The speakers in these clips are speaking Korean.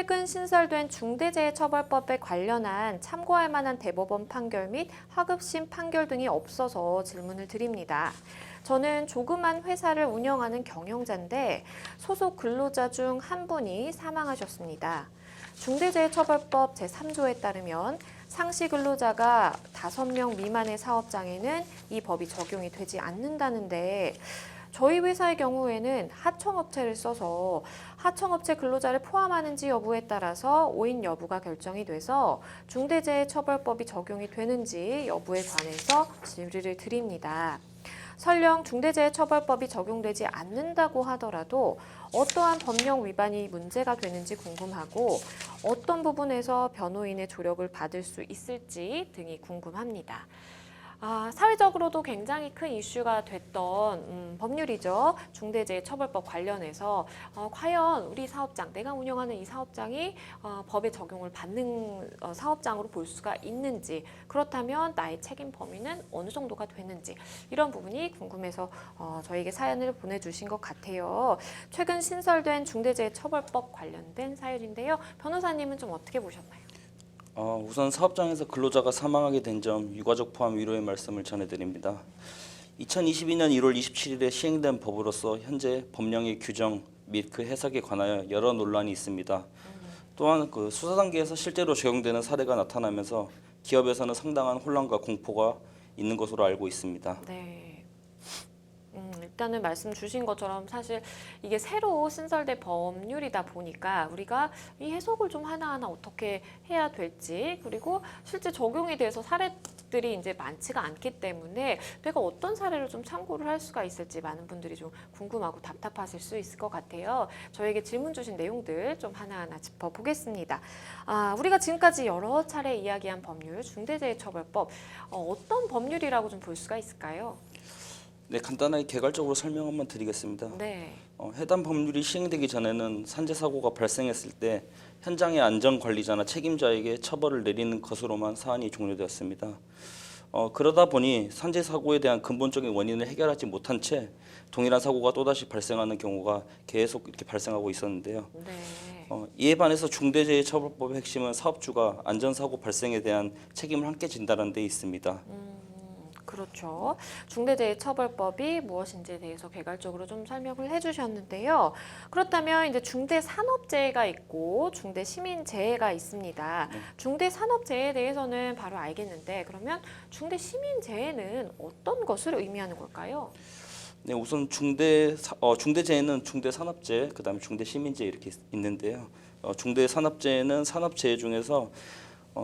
최근 신설된 중대재해처벌법에 관련한 참고할 만한 대법원 판결 및 하급심 판결 등이 없어서 질문을 드립니다. 저는 조그만 회사를 운영하는 경영자인데 소속 근로자 중 한 분이 사망하셨습니다. 중대재해처벌법 제3조에 따르면 상시 근로자가 5명 미만의 사업장에는 이 법이 적용이 되지 않는다는데 저희 회사의 경우에는 하청업체를 써서 하청업체 근로자를 포함하는지 여부에 따라서 오인 여부가 결정이 돼서 중대재해처벌법이 적용이 되는지 여부에 관해서 질의를 드립니다. 설령 중대재해처벌법이 적용되지 않는다고 하더라도 어떠한 법령 위반이 문제가 되는지 궁금하고 어떤 부분에서 변호인의 조력을 받을 수 있을지 등이 궁금합니다. 사회적으로도 굉장히 큰 이슈가 됐던 법률이죠. 중대재해처벌법 관련해서 과연 우리 사업장, 내가 운영하는 이 사업장이 법의 적용을 받는 사업장으로 볼 수가 있는지, 그렇다면 나의 책임 범위는 어느 정도가 되는지 이런 부분이 궁금해서 저에게 사연을 보내주신 것 같아요. 최근 신설된 중대재해처벌법 관련된 사연인데요. 변호사님은 좀 어떻게 보셨나요? 우선 사업장에서 근로자가 사망하게 된 점 유가족 포함 위로의 말씀을 전해드립니다. 2022년 1월 27일에 시행된 법으로서 현재 법령의 규정 및 그 해석에 관하여 여러 논란이 있습니다. 또한 그 수사 단계에서 실제로 적용되는 사례가 나타나면서 기업에서는 상당한 혼란과 공포가 있는 것으로 알고 있습니다. 네. 일단은 말씀 주신 것처럼 사실 이게 새로 신설된 법률이다 보니까 우리가 이 해석을 좀 하나하나 어떻게 해야 될지, 그리고 실제 적용이 돼서 사례들이 이제 많지가 않기 때문에 내가 어떤 사례를 좀 참고를 할 수가 있을지 많은 분들이 좀 궁금하고 답답하실 수 있을 것 같아요. 저에게 질문 주신 내용들 좀 하나하나 짚어보겠습니다. 우리가 지금까지 여러 차례 이야기한 법률, 중대재해처벌법, 어떤 법률이라고 좀 볼 수가 있을까요? 네, 간단하게 개괄적으로 설명 한번 드리겠습니다. 네. 해당 법률이 시행되기 전에는 산재 사고가 발생했을 때 현장의 안전관리자나 책임자에게 처벌을 내리는 것으로만 사안이 종료되었습니다. 그러다 보니 산재 사고에 대한 근본적인 원인을 해결하지 못한 채 동일한 사고가 또다시 발생하는 경우가 계속 이렇게 발생하고 있었는데요. 네. 이에 반해서 중대재해처벌법의 핵심은 사업주가 안전사고 발생에 대한 책임을 함께 진다는 데 있습니다. 그렇죠. 중대재해처벌법이 무엇인지에 대해서 개괄적으로 좀 설명을 해주셨는데요. 그렇다면 이제 중대산업재해가 있고 중대시민재해가 있습니다. 중대산업재해에 대해서는 바로 알겠는데 그러면 중대시민재해는 어떤 것을 의미하는 걸까요? 네, 우선 중대재해는 중대산업재해, 그다음에 중대시민재해 이렇게 있는데요. 중대산업재해는 산업재해 중에서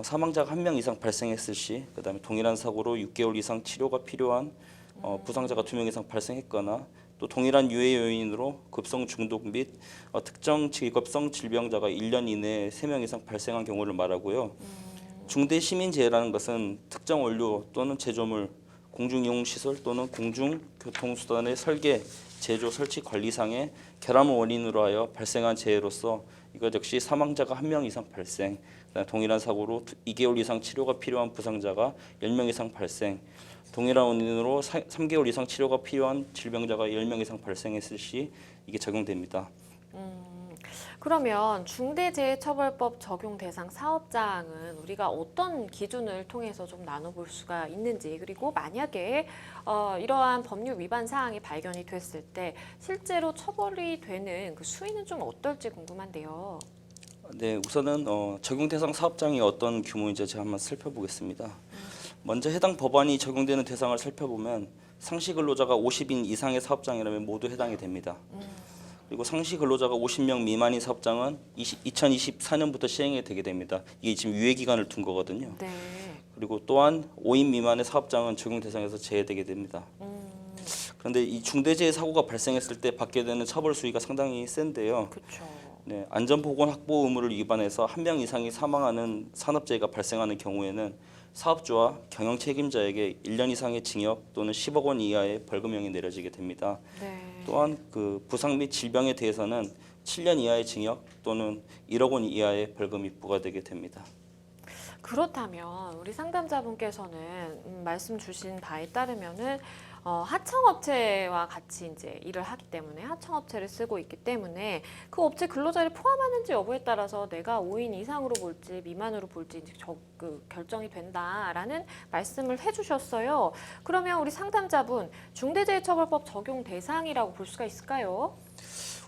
사망자가 1명 이상 발생했을 시, 그다음에 동일한 사고로 6개월 이상 치료가 필요한 부상자가 2명 이상 발생했거나 또 동일한 유해 요인으로 급성 중독 및 특정 직업성 질병자가 1년 이내에 3명 이상 발생한 경우를 말하고요. 중대시민재해라는 것은 특정 원료 또는 제조물, 공중이용시설 또는 공중교통수단의 설계, 제조, 설치, 관리상의 결함을 원인으로 하여 발생한 재해로서 이것 역시 사망자가 1명 이상 발생, 동일한 사고로 2개월 이상 치료가 필요한 부상자가 10명 이상 발생, 동일한 원인으로 3개월 이상 치료가 필요한 질병자가 10명 이상 발생했을 시 이게 적용됩니다. 그러면 중대재해처벌법 적용 대상 사업장은 우리가 어떤 기준을 통해서 좀 나눠볼 수가 있는지, 그리고 만약에 이러한 법률 위반 사항이 발견이 됐을 때 실제로 처벌이 되는 그 수위는 좀 어떨지 궁금한데요. 네, 우선은 적용 대상 사업장이 어떤 규모인지 제가 한번 살펴보겠습니다. 먼저 해당 법안이 적용되는 대상을 살펴보면 상시 근로자가 50인 이상의 사업장이라면 모두 해당이 됩니다. 그리고 상시 근로자가 50명 미만인 사업장은 2024년부터 시행이 되게 됩니다. 이게 지금 유예 기간을 둔 거거든요. 네. 그리고 또한 5인 미만의 사업장은 적용 대상에서 제외되게 됩니다. 그런데 이 중대재해 사고가 발생했을 때 받게 되는 처벌 수위가 상당히 센데요. 그렇죠. 네, 안전보건 확보 의무를 위반해서 1명 이상이 사망하는 산업재해가 발생하는 경우에는 사업주와 경영 책임자에게 1년 이상의 징역 또는 10억 원 이하의 벌금형이 내려지게 됩니다. 네. 또한 그 부상 및 질병에 대해서는 7년 이하의 징역 또는 1억 원 이하의 벌금이 부과되게 됩니다. 그렇다면 우리 상담자분께서는 말씀 주신 바에 따르면은 하청업체와 같이 이제 일을 하기 때문에 하청업체를 쓰고 있기 때문에 그 업체 근로자를 포함하는지 여부에 따라서 내가 5인 이상으로 볼지 미만으로 볼지 이제 결정이 된다라는 말씀을 해주셨어요. 그러면 우리 상담자분 중대재해처벌법 적용 대상이라고 볼 수가 있을까요?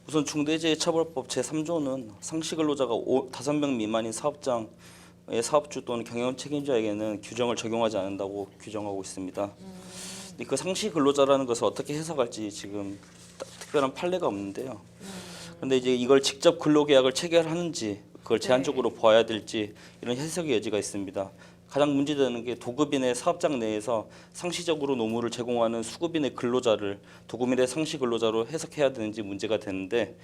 우선 중대재해처벌법 제3조는 상시 근로자가 5명 미만인 사업장의 사업주 또는 경영 책임자에게는 규정을 적용하지 않는다고 규정하고 있습니다. 근데 그 상시 근로자라는 것을 어떻게 해석할지 지금 특별한 판례가 없는데요. 그런데 이제 이걸 직접 근로계약을 체결하는지 그걸 제한적으로 봐야 될지 이런 해석의 여지가 있습니다. 가장 문제되는 게 도급인의 사업장 내에서 상시적으로 노무를 제공하는 수급인의 근로자를 도급인의 상시 근로자로 해석해야 되는지 문제가 되는데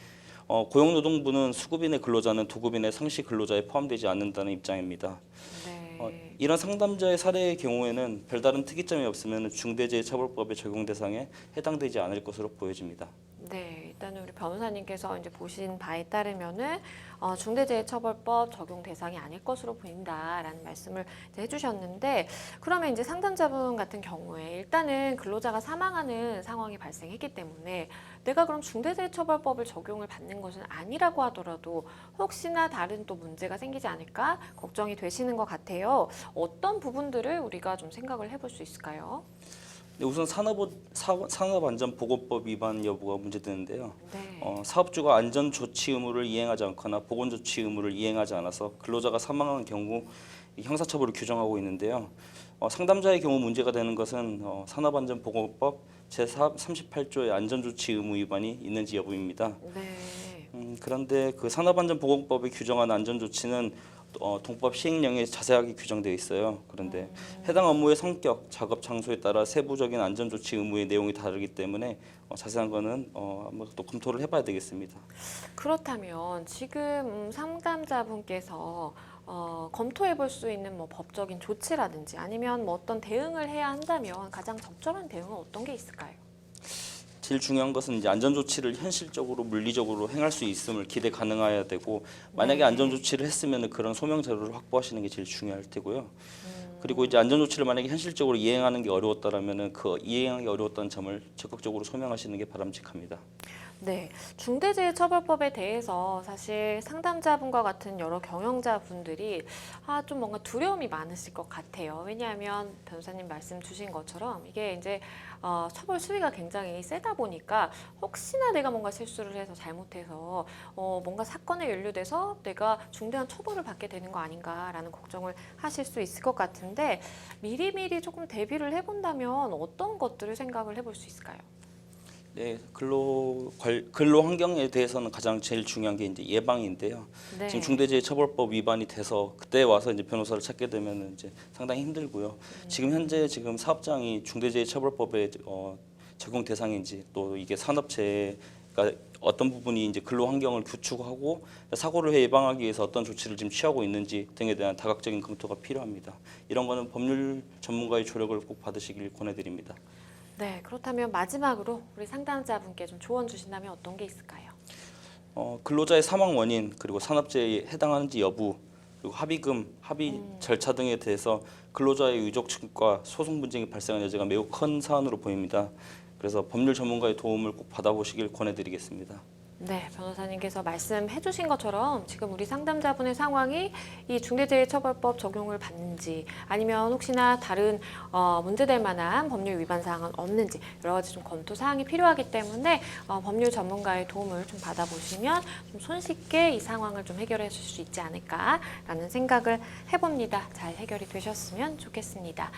고용노동부는 수급인의 근로자는 도급인의 상시 근로자에 포함되지 않는다는 입장입니다. 네. 이런 상담자의 사례의 경우에는 별다른 특이점이 없으면 중대재해처벌법의 적용 대상에 해당되지 않을 것으로 보여집니다. 네, 일단은 우리 변호사님께서 이제 보신 바에 따르면은 중대재해처벌법 적용 대상이 아닐 것으로 보인다라는 말씀을 이제 해주셨는데, 그러면 이제 상담자분 같은 경우에 일단은 근로자가 사망하는 상황이 발생했기 때문에 내가 그럼 중대재해처벌법을 적용을 받는 것은 아니라고 하더라도 혹시나 다른 또 문제가 생기지 않을까 걱정이 되시는 것 같아요. 어떤 부분들을 우리가 좀 생각을 해볼 수 있을까요? 네, 우선 산업안전보건법 위반 여부가 문제되는데요. 네. 사업주가 안전조치 의무를 이행하지 않거나 보건조치 의무를 이행하지 않아서 근로자가 사망한 경우 형사처벌을 규정하고 있는데요. 상담자의 경우 문제가 되는 것은 산업안전보건법 제38조의 안전조치 의무 위반이 있는지 여부입니다. 네. 그런데 그 산업안전보건법에 규정한 안전조치는 동법 시행령에 자세하게 규정되어 있어요. 그런데 해당 업무의 성격, 작업 장소에 따라 세부적인 안전조치 의무의 내용이 다르기 때문에 자세한 거는 한번 또 검토를 해봐야 되겠습니다. 그렇다면 지금 상담자분께서 검토해 볼 수 있는 뭐 법적인 조치라든지 아니면 뭐 어떤 대응을 해야 한다면 가장 적절한 대응은 어떤 게 있을까요? 제일 중요한 것은 이제 안전조치를 현실적으로 물리적으로 행할 수 있음을 기대 가능해야 되고 만약에 안전조치를 했으면 그런 소명 자료를 확보하시는 게 제일 중요할 테고요. 그리고 이제 안전조치를 만약에 현실적으로 이행하는 게 어려웠다라면은 그 이행하기 어려웠다는 점을 적극적으로 소명하시는 게 바람직합니다. 네, 중대재해처벌법에 대해서 사실 상담자분과 같은 여러 경영자분들이 좀 뭔가 두려움이 많으실 것 같아요. 왜냐하면 변호사님 말씀 주신 것처럼 이게 이제 처벌 수위가 굉장히 세다 보니까 혹시나 내가 뭔가 실수를 해서 잘못해서 뭔가 사건에 연루돼서 내가 중대한 처벌을 받게 되는 거 아닌가라는 걱정을 하실 수 있을 것 같은데 미리미리 조금 대비를 해본다면 어떤 것들을 생각을 해볼 수 있을까요? 네, 근로 환경에 대해서는 가장 제일 중요한 게 이제 예방인데요. 네. 지금 중대재해처벌법 위반이 돼서 그때 와서 이제 변호사를 찾게 되면 이제 상당히 힘들고요. 지금 현재 지금 사업장이 중대재해처벌법에 적용 대상인지 또 이게 산업재해가 어떤 부분이 이제 근로 환경을 구축하고 사고를 예방하기 위해서 어떤 조치를 지금 취하고 있는지 등에 대한 다각적인 검토가 필요합니다. 이런 거는 법률 전문가의 조력을 꼭 받으시길 권해드립니다. 네, 그렇다면 마지막으로 우리 상담자분께 좀 조언 주신다면 어떤 게 있을까요? 근로자의 사망 원인 그리고 산업재해에 해당하는지 여부 그리고 합의금, 합의 절차 등에 대해서 근로자의 유족 측과 소송 분쟁이 발생한 여지가 매우 큰 사안으로 보입니다. 그래서 법률 전문가의 도움을 꼭 받아보시길 권해드리겠습니다. 네, 변호사님께서 말씀해 주신 것처럼 지금 우리 상담자분의 상황이 이 중대재해처벌법 적용을 받는지 아니면 혹시나 다른 문제될 만한 법률 위반 사항은 없는지 여러 가지 좀 검토 사항이 필요하기 때문에 법률 전문가의 도움을 좀 받아보시면 좀 손쉽게 이 상황을 좀 해결해 줄 수 있지 않을까라는 생각을 해봅니다. 잘 해결이 되셨으면 좋겠습니다.